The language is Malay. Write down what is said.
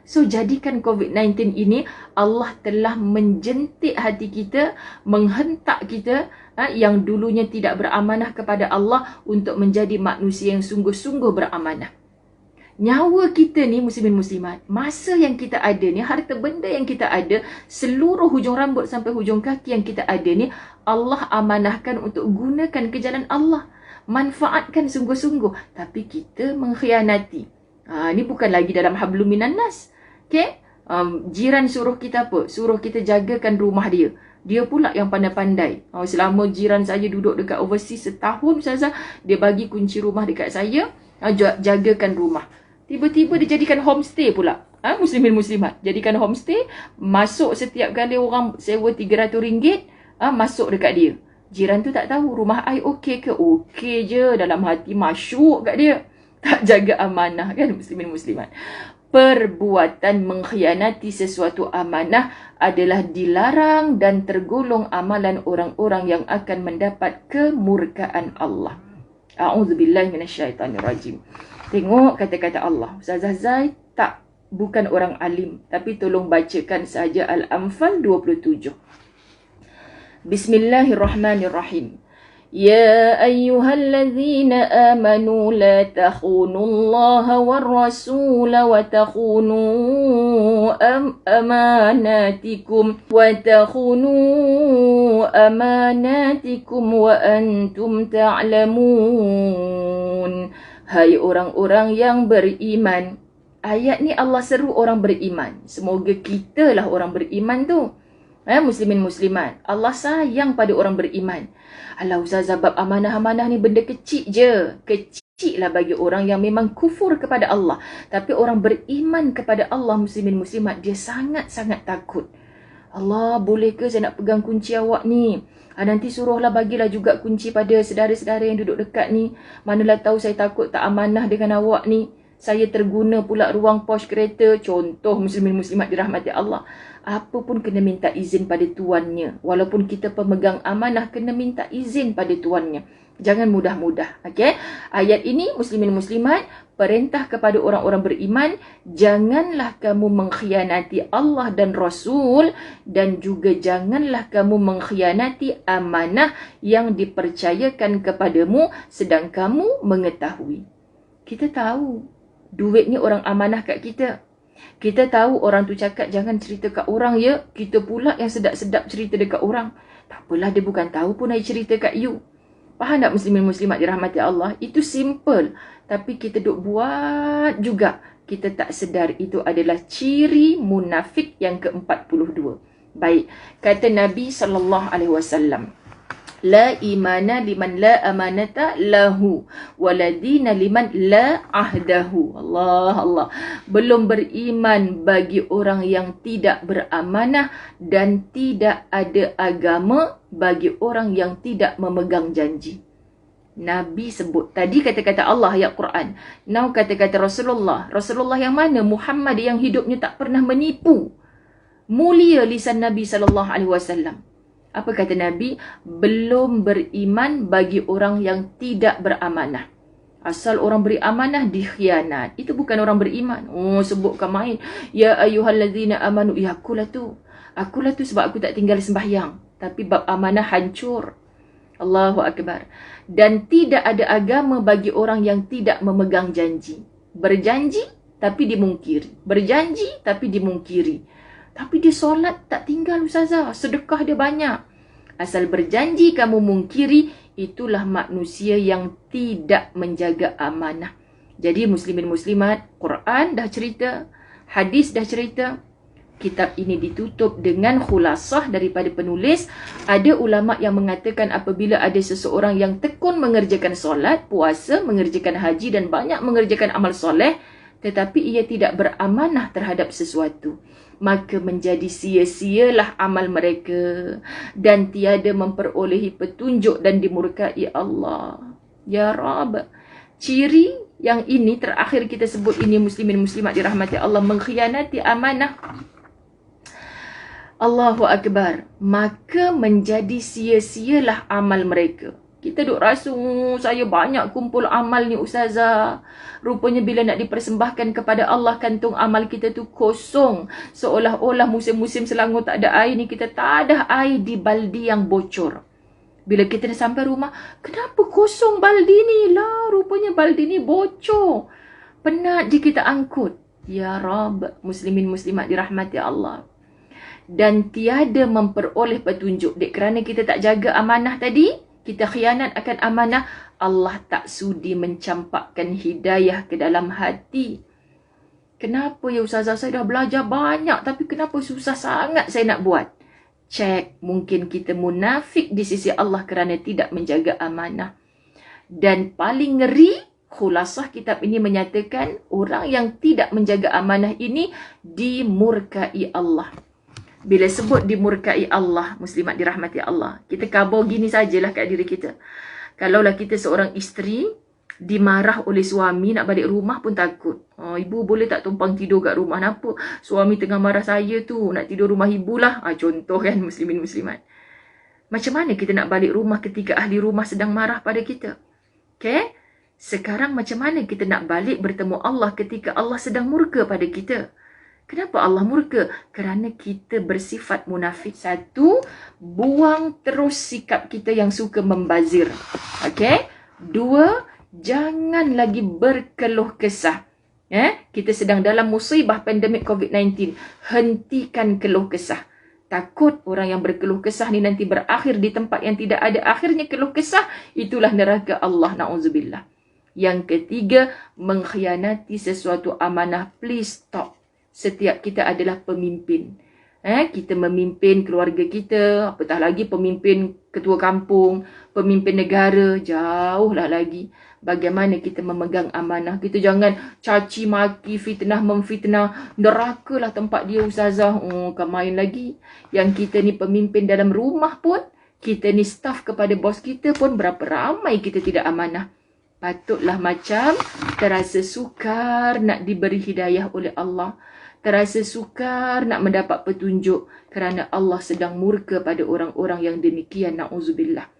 So, jadikan COVID-19 ini, Allah telah menjentik hati kita, menghentak kita yang dulunya tidak beramanah kepada Allah untuk menjadi manusia yang sungguh-sungguh beramanah. Nyawa kita ni, muslimin muslimat, masa yang kita ada ni, harta benda yang kita ada, seluruh hujung rambut sampai hujung kaki yang kita ada ni, Allah amanahkan untuk gunakan ke jalan Allah. Manfaatkan sungguh-sungguh. Tapi kita mengkhianati. Ni bukan lagi dalam hablum minan nas. Okay? Jiran suruh kita apa? Suruh kita jagakan rumah dia. Dia pula yang pandai-pandai. Selama jiran saya duduk dekat overseas setahun saja, dia bagi kunci rumah dekat saya, jagakan rumah. Tiba-tiba dia jadikan homestay pula. Muslimin muslimat, jadikan homestay, masuk setiap kali orang sewa RM300, masuk dekat dia. Jiran tu tak tahu rumah I okey ke? Okey je, dalam hati masyuk kat dia. Tak jaga amanah kan, muslimin muslimat. Perbuatan mengkhianati sesuatu amanah adalah dilarang dan tergolong amalan orang-orang yang akan mendapat kemurkaan Allah. A'udzubillahi minasyaitanirrajim. Tengok kata-kata Allah. Ustazah Zai bukan orang alim, tapi tolong bacakan saja Al-Anfal 27. Bismillahirrahmanirrahim. Ya ayyuhallazina amanu la takhunu Allah war rasul wa takhunu amanatikum wa antum ta'lamun. Hai orang-orang yang beriman. Ayat ni Allah seru orang beriman. Semoga kita lah orang beriman tu. Muslimin muslimat, Allah sayang pada orang beriman. Alah Ustazah, bab amanah-amanah ni benda kecil je. Kecil lah bagi orang yang memang kufur kepada Allah. Tapi orang beriman kepada Allah, muslimin muslimat, dia sangat-sangat takut. Allah, boleh ke saya nak pegang kunci awak ni? Nanti suruhlah bagilah juga kunci pada saudara-saudara yang duduk dekat ni. Manalah tahu saya takut tak amanah dengan awak ni. Saya terguna pula ruang pos kereta. Contoh muslimin muslimat dirahmati Allah. Apa pun kena minta izin pada tuannya. Walaupun kita pemegang amanah, kena minta izin pada tuannya. Jangan mudah-mudah. Okay? Ayat ini muslimin muslimat perintah kepada orang-orang beriman, janganlah kamu mengkhianati Allah dan Rasul, dan juga janganlah kamu mengkhianati amanah yang dipercayakan kepadamu sedang kamu mengetahui. Kita tahu duit ni orang amanah kat kita. Kita tahu orang tu cakap jangan cerita kat orang ya. Kita pula yang sedap-sedap cerita dekat orang. Tak apalah, dia bukan tahu pun I cerita kat you. Faham tak muslimin muslimat dirahmati Allah? Itu simple. Tapi kita duk buat juga. Kita tak sedar itu adalah ciri munafik yang ke-42. Baik. Kata Nabi SAW. La imana liman la amanata lahu. Waladina liman la ahdahu. Allah, Allah. Belum beriman bagi orang yang tidak beramanah, dan tidak ada agama bagi orang yang tidak memegang janji. Nabi sebut. Tadi kata-kata Allah ayat Quran. Now kata-kata Rasulullah. Rasulullah yang mana? Muhammad yang hidupnya tak pernah menipu. Mulia lisan Nabi SAW. Apa kata Nabi? Belum beriman bagi orang yang tidak beramanah. Asal orang beri amanah dikhianat, itu bukan orang beriman. Sebutkan main. Ya ayyuhallazina amanu. Ya akulah tu. Akulah tu sebab aku tak tinggal sembahyang. Tapi bab amanah hancur. Allahu Akbar. Dan tidak ada agama bagi orang yang tidak memegang janji. Berjanji tapi dimungkiri. Berjanji tapi dimungkiri. Tapi dia solat tak tinggal Ustazah. Sedekah dia banyak. Asal berjanji kamu mungkiri, itulah manusia yang tidak menjaga amanah. Jadi muslimin muslimat, Quran dah cerita, hadis dah cerita. Kitab ini ditutup dengan khulasah daripada penulis. Ada ulama yang mengatakan apabila ada seseorang yang tekun mengerjakan solat, puasa, mengerjakan haji dan banyak mengerjakan amal soleh, tetapi ia tidak beramanah terhadap sesuatu, maka menjadi sia-sialah amal mereka dan tiada memperolehi petunjuk dan dimurkai Allah. Ya Rab. Ciri yang ini terakhir kita sebut ini, muslimin muslimat dirahmati Allah, mengkhianati amanah. Allahu Akbar. Maka menjadi sia-sialah amal mereka. Kita duk rasa, saya banyak kumpul amal ni ustazah. Rupanya bila nak dipersembahkan kepada Allah, kantung amal kita tu kosong. Seolah-olah musim-musim Selangor tak ada air ni, kita tak ada air di baldi yang bocor. Bila kita dah sampai rumah, kenapa kosong baldi ni lah? Rupanya baldi ni bocor. Penat je kita angkut. Ya Rab, muslimin muslimat dirahmati Allah. Dan tiada memperoleh petunjuk. Dek, kerana kita tak jaga amanah tadi, kita khianat akan amanah, Allah tak sudi mencampakkan hidayah ke dalam hati. Kenapa ya ustazah, saya dah belajar banyak tapi kenapa susah sangat saya nak buat? Cek, mungkin kita munafik di sisi Allah kerana tidak menjaga amanah. Dan paling ngeri, khulasah kitab ini menyatakan orang yang tidak menjaga amanah ini dimurkai Allah. Bila sebut dimurkai Allah, muslimat dirahmati Allah, kita kabur gini sajalah kat diri kita. Kalaulah kita seorang isteri, dimarah oleh suami, nak balik rumah pun takut. Ibu boleh tak tumpang tidur kat rumah? Kenapa? Suami tengah marah saya tu, nak tidur rumah ibu lah. Contoh kan, muslimin muslimat. Macam mana kita nak balik rumah ketika ahli rumah sedang marah pada kita? Okay? Sekarang macam mana kita nak balik bertemu Allah ketika Allah sedang murka pada kita? Kenapa Allah murka? Kerana kita bersifat munafik. Satu, buang terus sikap kita yang suka membazir. Okay? Dua, jangan lagi berkeluh kesah. Kita sedang dalam musibah pandemik COVID-19. Hentikan keluh kesah. Takut orang yang berkeluh kesah ni nanti berakhir di tempat yang tidak ada akhirnya keluh kesah. Itulah neraka Allah, na'udzubillah. Yang ketiga, mengkhianati sesuatu amanah. Please stop. Setiap kita adalah pemimpin. Kita memimpin keluarga kita, apatah lagi pemimpin ketua kampung, pemimpin negara, jauhlah lagi. Bagaimana kita memegang amanah. Kita jangan caci maki, fitnah memfitnah. Nerakalah tempat dia ustazah. Kan main lagi. Yang kita ni pemimpin dalam rumah pun, kita ni staff kepada bos kita pun, berapa ramai kita tidak amanah. Patutlah macam terasa sukar nak diberi hidayah oleh Allah. Terasa sukar nak mendapat petunjuk kerana Allah sedang murka pada orang-orang yang demikian, na'udzubillah.